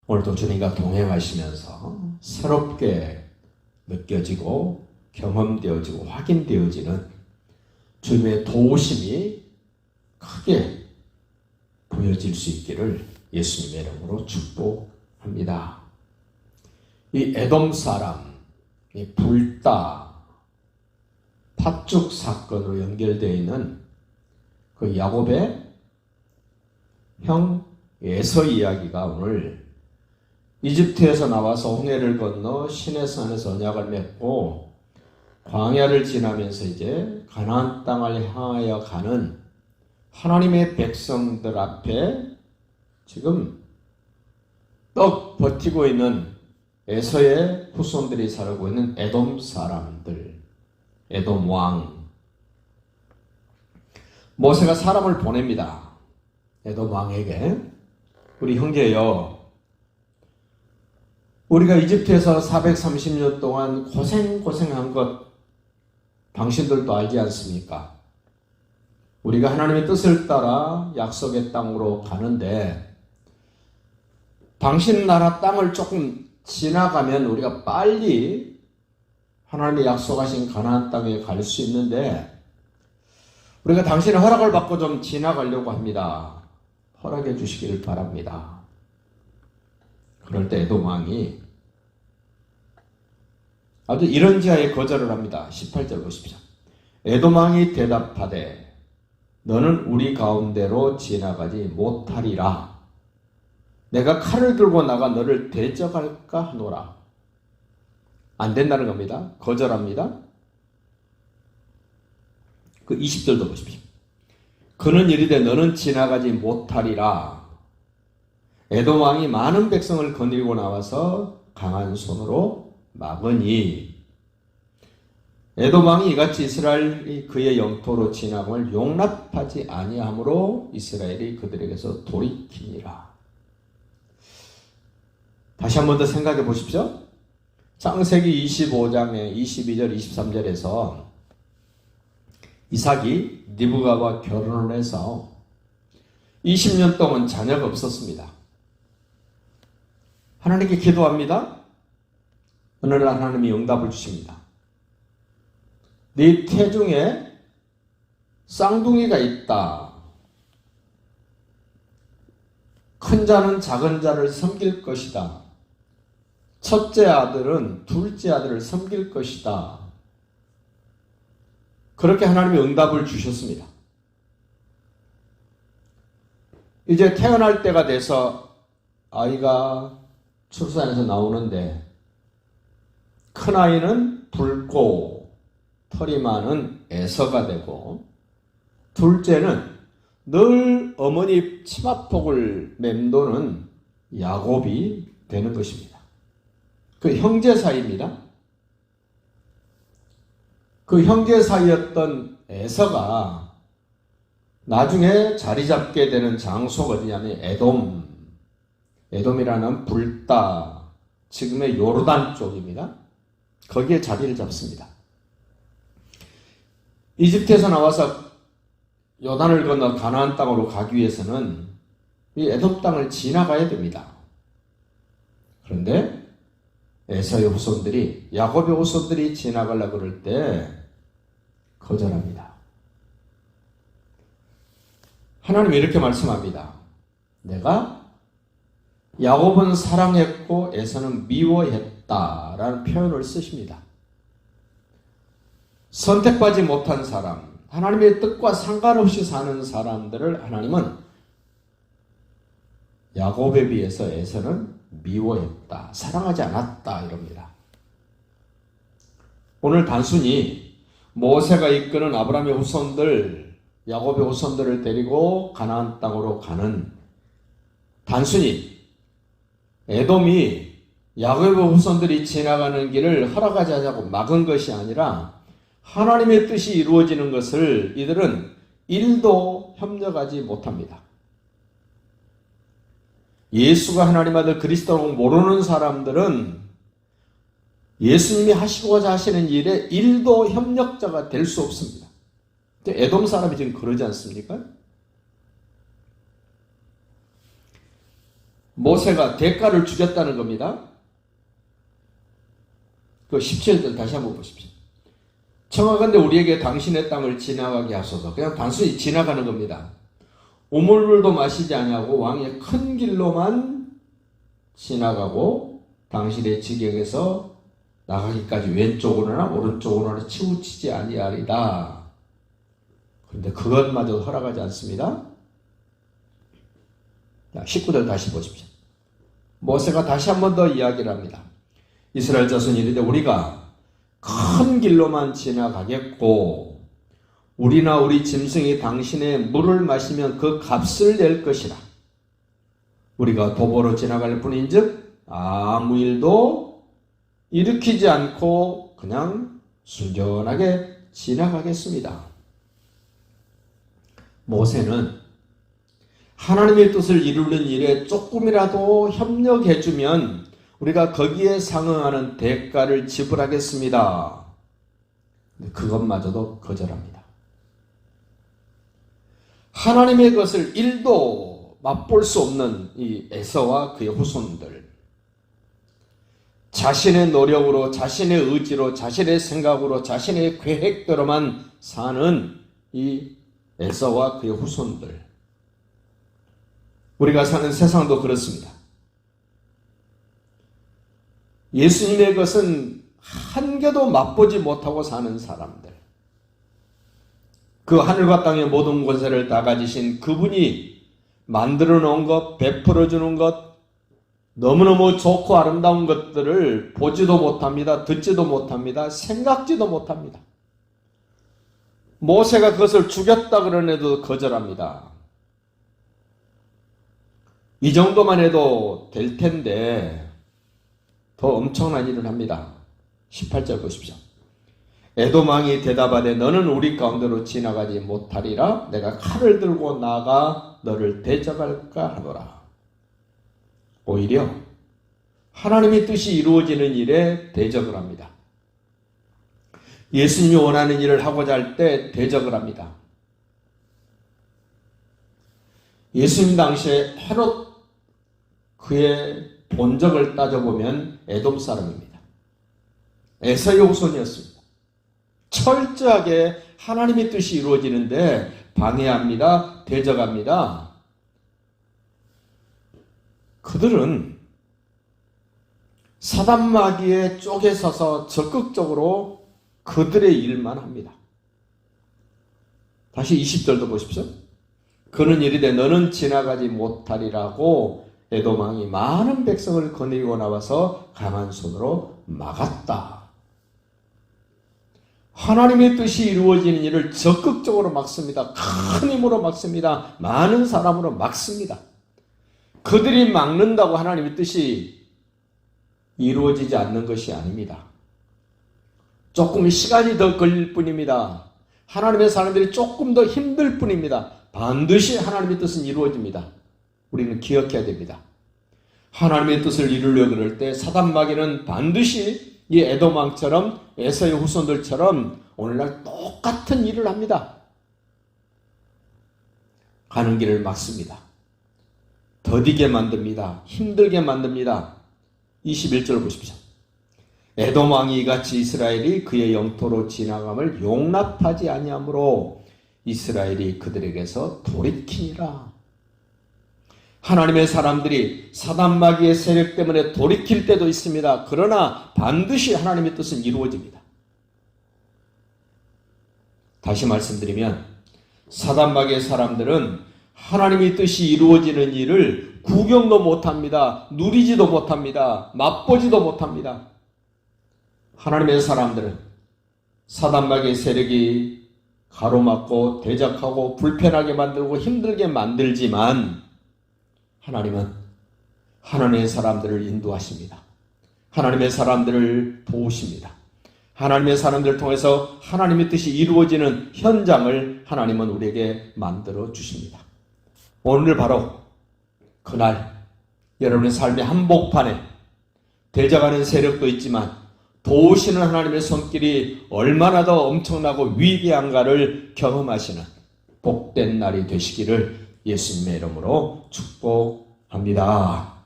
오늘도 주님과 동행하시면서 새롭게 느껴지고 경험되어지고 확인되어지는 주님의 도우심이 크게 보여질 수 있기를 예수님의 이름으로 축복합니다. 이 에돔 사람, 이 불다, 팥죽 사건으로 연결되어 있는 그 야곱의 형 에서 이야기가 오늘 이집트에서 나와서 홍해를 건너 시내산에서 언약을 맺고 광야를 지나면서 이제 가나안 땅을 향하여 가는 하나님의 백성들 앞에 지금 떡 버티고 있는 에서의 후손들이 살고 있는 에돔 사람들, 에돔 왕. 모세가 사람을 보냅니다. 에돔 왕에게. 우리 형제여, 우리가 이집트에서 430년 동안 고생한 것 당신들도 알지 않습니까? 우리가 하나님의 뜻을 따라 약속의 땅으로 가는데 당신 나라 땅을 조금 지나가면 우리가 빨리 하나님의 약속하신 가나안 땅에 갈 수 있는데 우리가 당신의 허락을 받고 좀 지나가려고 합니다. 허락해 주시기를 바랍니다. 그럴 때 에돔 왕이 아주 이런지하에 거절을 합니다. 18절 보십시오. 에돔 왕이 대답하되 너는 우리 가운데로 지나가지 못하리라. 내가 칼을 들고 나가 너를 대적할까 하노라. 안 된다는 겁니다. 거절합니다. 그 20절도 보십시오. 그는 이르되 너는 지나가지 못하리라. 에돔 왕이 많은 백성을 거느리고 나와서 강한 손으로 막으니 에돔 왕이 이같이 이스라엘이 그의 영토로 지나감을 용납하지 아니하므로 이스라엘이 그들에게서 돌이키니라. 다시 한 번 더 생각해 보십시오. 창세기 25장의 22절 23절에서 이삭이 리브가와 결혼을 해서 20년 동안 자녀가 없었습니다. 하나님께 기도합니다. 어느 날 하나님이 응답을 주십니다. 네 태중에 쌍둥이가 있다. 큰 자는 작은 자를 섬길 것이다. 첫째 아들은 둘째 아들을 섬길 것이다. 그렇게 하나님이 응답을 주셨습니다. 이제 태어날 때가 돼서 아이가 출산해서 나오는데 큰아이는 붉고 털이 많은 에서가 되고 둘째는 늘 어머니 치마폭을 맴도는 야곱이 되는 것입니다. 그 형제 사이입니다. 그 형제 사이였던 에서가 나중에 자리 잡게 되는 장소가 어디냐면 에돔이라는 불다, 지금의 요르단 쪽입니다. 거기에 자리를 잡습니다. 이집트에서 나와서 요단을 건너 가나안 땅으로 가기 위해서는 이 에돔 땅을 지나가야 됩니다. 그런데 에서의 후손들이, 야곱의 후손들이 지나가려고 그럴 때 거절합니다. 하나님이 이렇게 말씀합니다. 내가 야곱은 사랑했고 에서는 미워했다라는 표현을 쓰십니다. 선택받지 못한 사람, 하나님의 뜻과 상관없이 사는 사람들을 하나님은 야곱에 비해서 에서는 미워했다, 사랑하지 않았다 이럽니다. 오늘 단순히 모세가 이끄는 아브라함의 후손들, 야곱의 후손들을 데리고 가나안 땅으로 가는, 단순히 에돔이 야곱의 후손들이 지나가는 길을 허락하지 않자고 막은 것이 아니라 하나님의 뜻이 이루어지는 것을 이들은 1도 협력하지 못합니다. 예수가 하나님 아들 그리스도라고 모르는 사람들은 예수님이 하시고자 하시는 일에 1도 협력자가 될 수 없습니다. 에돔 사람이 지금 그러지 않습니까? 모세가 대가를 주겠다는 겁니다. 그 17절 다시 한번 보십시오. 청하건대 우리에게 당신의 땅을 지나가게 하소서. 그냥 단순히 지나가는 겁니다. 우물물도 마시지 아니하고 왕의 큰 길로만 지나가고 당신의 지경에서 나가기까지 왼쪽으로나 오른쪽으로나 치우치지 아니하리다. 그런데 그것마저 허락하지 않습니다. 자, 19절 다시 보십시오. 모세가 다시 한 번 더 이야기를 합니다. 이스라엘 자손이 이르되 우리가 큰 길로만 지나가겠고 우리나 우리 짐승이 당신의 물을 마시면 그 값을 낼 것이라. 우리가 도보로 지나갈 뿐인즉 아무 일도 일으키지 않고 그냥 순전하게 지나가겠습니다. 모세는 하나님의 뜻을 이루는 일에 조금이라도 협력해주면 우리가 거기에 상응하는 대가를 지불하겠습니다. 그것마저도 거절합니다. 하나님의 것을 1도 맛볼 수 없는 이 에서와 그의 후손들, 자신의 노력으로, 자신의 의지로, 자신의 생각으로, 자신의 계획대로만 사는 이 에서와 그의 후손들, 우리가 사는 세상도 그렇습니다. 예수님의 것은 한 개도 맛보지 못하고 사는 사람들, 그 하늘과 땅의 모든 권세를 다 가지신 그분이 만들어 놓은 것, 베풀어 주는 것, 너무너무 좋고 아름다운 것들을 보지도 못합니다. 듣지도 못합니다. 생각지도 못합니다. 모세가 그것을 주겠다 그러는데도 거절합니다. 이 정도만 해도 될 텐데 더 엄청난 일을 합니다. 18절 보십시오. 에돔 왕이 대답하되 너는 우리 가운데로 지나가지 못하리라. 내가 칼을 들고 나가 너를 대적할까 하노라. 오히려 하나님의 뜻이 이루어지는 일에 대적을 합니다. 예수님이 원하는 일을 하고자 할 때 대적을 합니다. 예수님 당시에 헤롯, 그의 본적을 따져보면 에돔 사람입니다. 에서의 후손이었습니다. 철저하게 하나님의 뜻이 이루어지는데 방해합니다. 대적합니다. 그들은 사단 마귀의 쪽에 서서 적극적으로 그들의 일만 합니다. 다시 20절도 보십시오. 그는 이르되 너는 지나가지 못하리라고 에돔 왕이 많은 백성을 거느리고 나와서 강한 손으로 막았다. 하나님의 뜻이 이루어지는 일을 적극적으로 막습니다. 큰 힘으로 막습니다. 많은 사람으로 막습니다. 그들이 막는다고 하나님의 뜻이 이루어지지 않는 것이 아닙니다. 조금 시간이 더 걸릴 뿐입니다. 하나님의 사람들이 조금 더 힘들 뿐입니다. 반드시 하나님의 뜻은 이루어집니다. 우리는 기억해야 됩니다. 하나님의 뜻을 이루려고 그럴 때 사단 마귀는 반드시 이 에돔 왕처럼 에서의 후손들처럼 오늘날 똑같은 일을 합니다. 가는 길을 막습니다. 더디게 만듭니다. 힘들게 만듭니다. 21절 보십시오. 에돔 왕이 이같이 이스라엘이 그의 영토로 지나감을 용납하지 아니하므로 이스라엘이 그들에게서 돌이키니라. 하나님의 사람들이 사단 마귀의 세력 때문에 돌이킬 때도 있습니다. 그러나 반드시 하나님의 뜻은 이루어집니다. 다시 말씀드리면 사단 마귀의 사람들은 하나님의 뜻이 이루어지는 일을 구경도 못합니다. 누리지도 못합니다. 맛보지도 못합니다. 하나님의 사람들은 사단 마귀의 세력이 가로막고 대적하고 불편하게 만들고 힘들게 만들지만 하나님은 하나님의 사람들을 인도하십니다. 하나님의 사람들을 도우십니다. 하나님의 사람들을 통해서 하나님의 뜻이 이루어지는 현장을 하나님은 우리에게 만들어 주십니다. 오늘 바로 그날 여러분의 삶의 한복판에 대적하는 세력도 있지만 도우시는 하나님의 손길이 얼마나 더 엄청나고 위대한가를 경험하시는 복된 날이 되시기를 예수님의 이름으로 축복합니다.